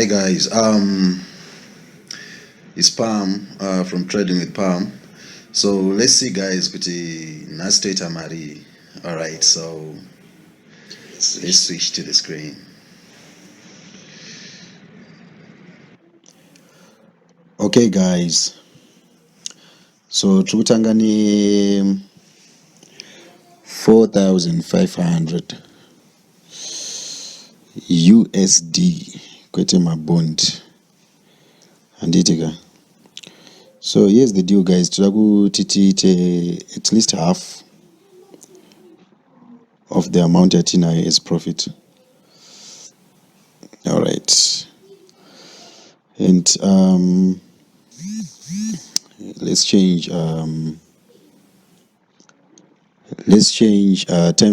Hi guys, it's Palm from Trading with Palm. So let's see guys, kuti Nastate Amari. All right, so let's switch to the screen. Okay guys, so Trutangani 4,500 USD kwete mabond anditika. So here's the deal guys, titi at least half of the amount at Tina is profit. All right, and let's change time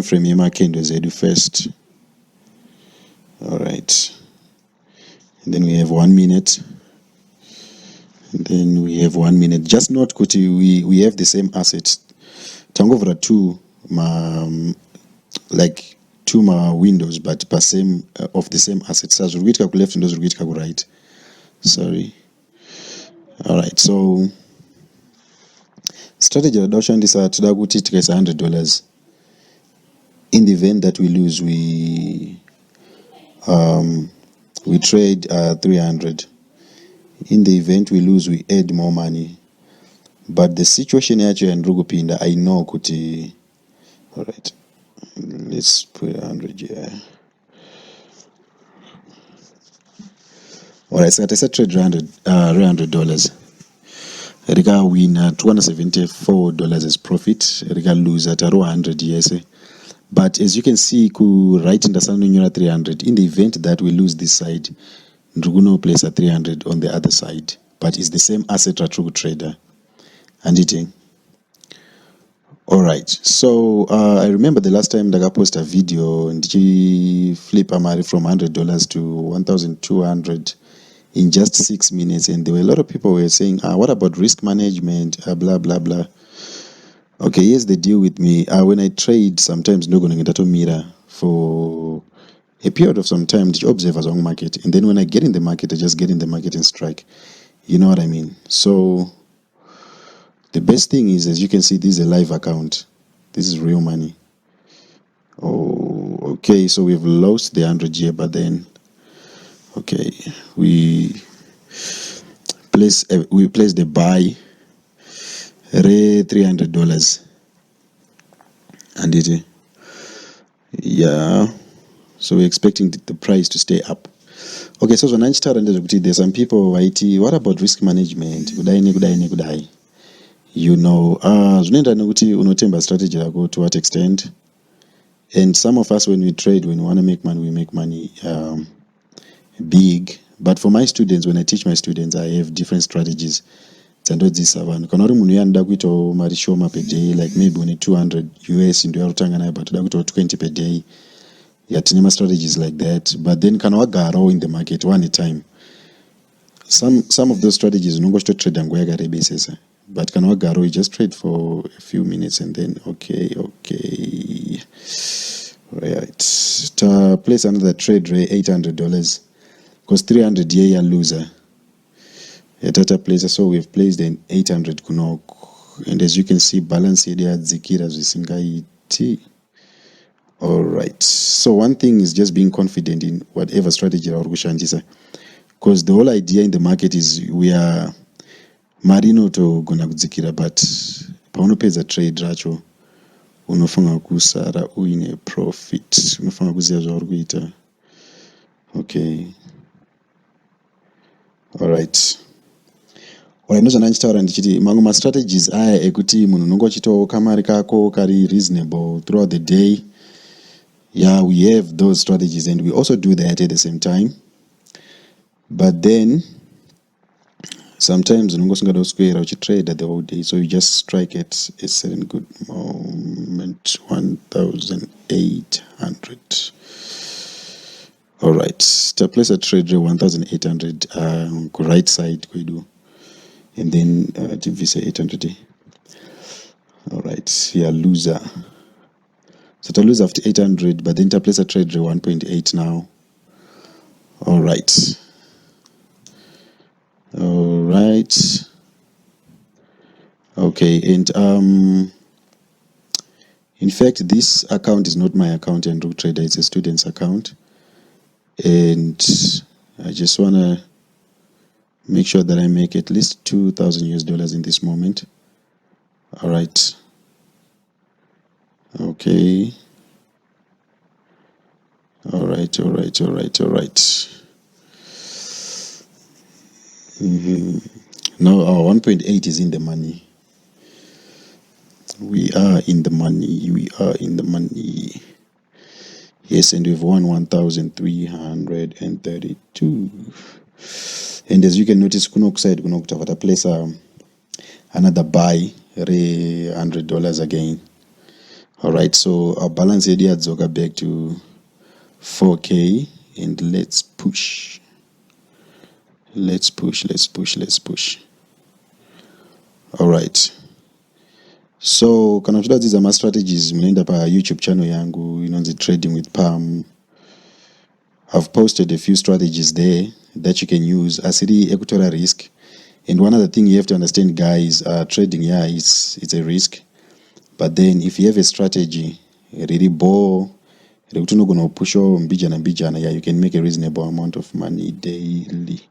frame yemakendo zedu first. All right, and then we have 1 minute, and then we have 1 minute. Just note kuti we have the same assets tangovra two like two windows but per same of the same assets. So zuri kuitika ku left ndo zuri kuitika ku right. Sorry. All right, so strategy radashandisa toda kuti tikaisa $100. In the event that we lose, we trade 300. In the event we lose, we add more money. But the situation yacho and Rugupinda, I know kuti. All right, let's put 100 here. All right, so I said trade $100. Rika win $274 as profit. Rika lose at 100 yes. But as you can see, right in the sun 300. In the event that we lose this side, Ndruguno place a 300 on the other side. But it's the same asset True Trader. And eating. All right. So I remember the last time Daga posted a video and she flip Amari from $100 to 1,200 in just 6 minutes. And there were a lot of people were saying, what about risk management? Blah blah blah. Okay, here's the deal with me. When I trade, sometimes no going to mirror for a period of some time to observe as on market, and then when I get in the market, I just get in the market and strike. You know what I mean? So the best thing is, as you can see, this is a live account. This is real money. Oh, okay. So we've lost the 100 here, but then okay, we place the buy. $300 and it yeah, so we're expecting the price to stay up. Okay, so there's some people what about risk management? Kudai. You know, unotemba strategy to what extent? And some of us, when we trade, when we want to make money, we make money big. But for my students, when I teach my students, I have different strategies. Kanori munhu yanoda kuitawo mari shoma per day, like maybe une 200 US ndo yarutanga nayo, but toda kuitawo 20 per day. Tine strategies like that. But then kana wagarawo in the market one at a time. Some of those strategies unongochito trade nguva yakarebesesa. But kana wagarawo, you just trade for a few minutes and then okay. Right. To place another trade $800 because 300 here you loser. A data placer, so we've placed an 800 kunok, and as you can see, balance here zikira zisingaiti. All right, so one thing is just being confident in whatever strategy or kushandisa, because the whole idea in the market is we are marino to gona kuzikira, but pauno pays a trade racho unofunga kusara uine profit unofunga kuzia zvaurikuita. Okay, all right. Ndozvandaitaura ndichiti mamwe mastrategies aya ekuti munhu unonge uchitawo kamari kako kari reasonable throughout the day. Yeah, we have those strategies and we also do that at the same time. But then sometimes unonge usingada kuswera uchitrade the whole day, so you just strike at a certain good moment. 1,800. All right, to place a trade 1,800 right side do. And then say 800. All right, yeah, loser. So to lose after 800, but then to place a trade 1.8 now. All right. Okay, and in fact, this account is not my account and Rook Trader, it's a student's account. And I just wanna make sure that I make at least 2,000 US dollars in this moment. All right. Okay. All right. Now our 1.8 is in the money. We are in the money. Yes, and we've won 1,332. And as you can notice, kunokuside kunokutavata place another buy $100 again. All right, so our balance area zoga back to 4K, and let's push. All right. So kana kuchida these are my strategies munoenda pa YouTube channel yangu inonzi Trading with Palm. I've posted a few strategies there that you can use asiri ekutora risk. And one other thing you have to understand, guys, trading, yeah, it's a risk. But then if you have a strategy, really ball, push mbijana, yeah, you can make a reasonable amount of money daily.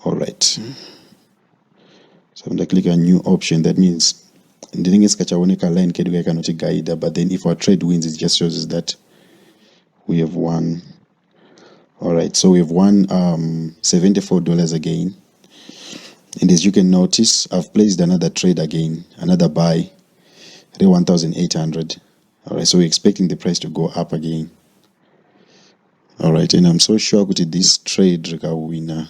All right. So I'm going to click a new option. That means the thing is line cannot guide, but then if our trade wins, it just shows us that we have won. All right, so we have won $74 again. And as you can notice, I've placed another trade again, another buy, 1,800. All right, so we're expecting the price to go up again. All right, and I'm so sure with this trade, winner,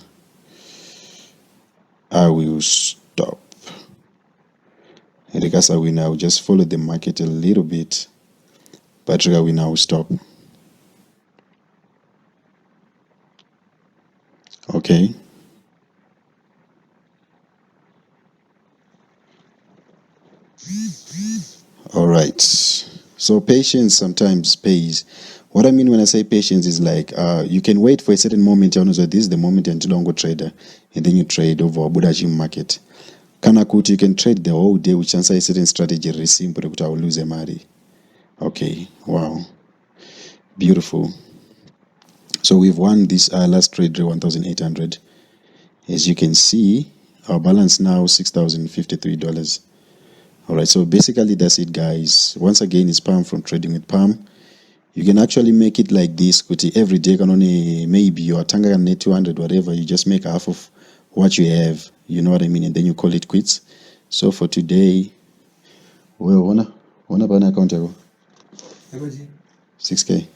I will stop. Regasa winner, I will just follow the market a little bit, but winner, I will stop. Okay. All right. So patience sometimes pays. What I mean when I say patience is like you can wait for a certain moment. You know, so this is the moment until you go trader, and then you trade over Budaji market. Kanakut, you can trade the whole day, which answer a certain strategy. Very simple, but I will lose a money. Okay. Wow. Beautiful. So we've won this last trade, 1,800. As you can see, our balance now $6,053. All right, so basically that's it, guys. Once again, it's Palm from Trading with Palm. You can actually make it like this. Every day can only maybe your tanga net 200, whatever. You just make half of what you have. You know what I mean? And then you call it quits. So for today, well, one account 6K.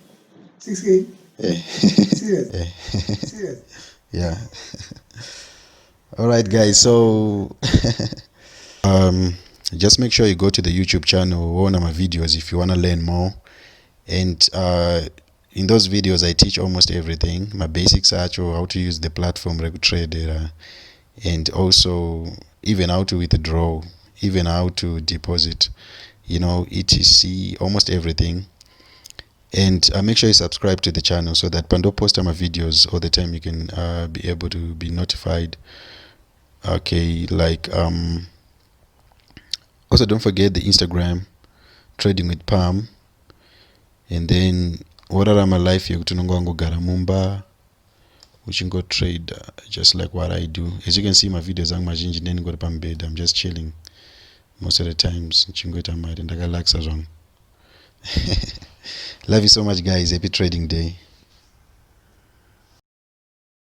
6K? Yeah. Serious? Serious? Yeah. All right, guys. So just make sure you go to the YouTube channel, one of my videos if you want to learn more. And in those videos, I teach almost everything. My basics are how to use the platform RegTrader, and also even how to withdraw, even how to deposit, you know, etc. Almost everything. And make sure you subscribe to the channel so that Pando post my videos all the time. You can be able to be notified. Okay, like also don't forget the Instagram, Trading with Palm. And then what are my life here tunongo garamumba, which can go trade just like what I do. As you can see, my videos ang majinji then go to bed. I'm just chilling most of the times. Love you so much, guys. Happy trading day.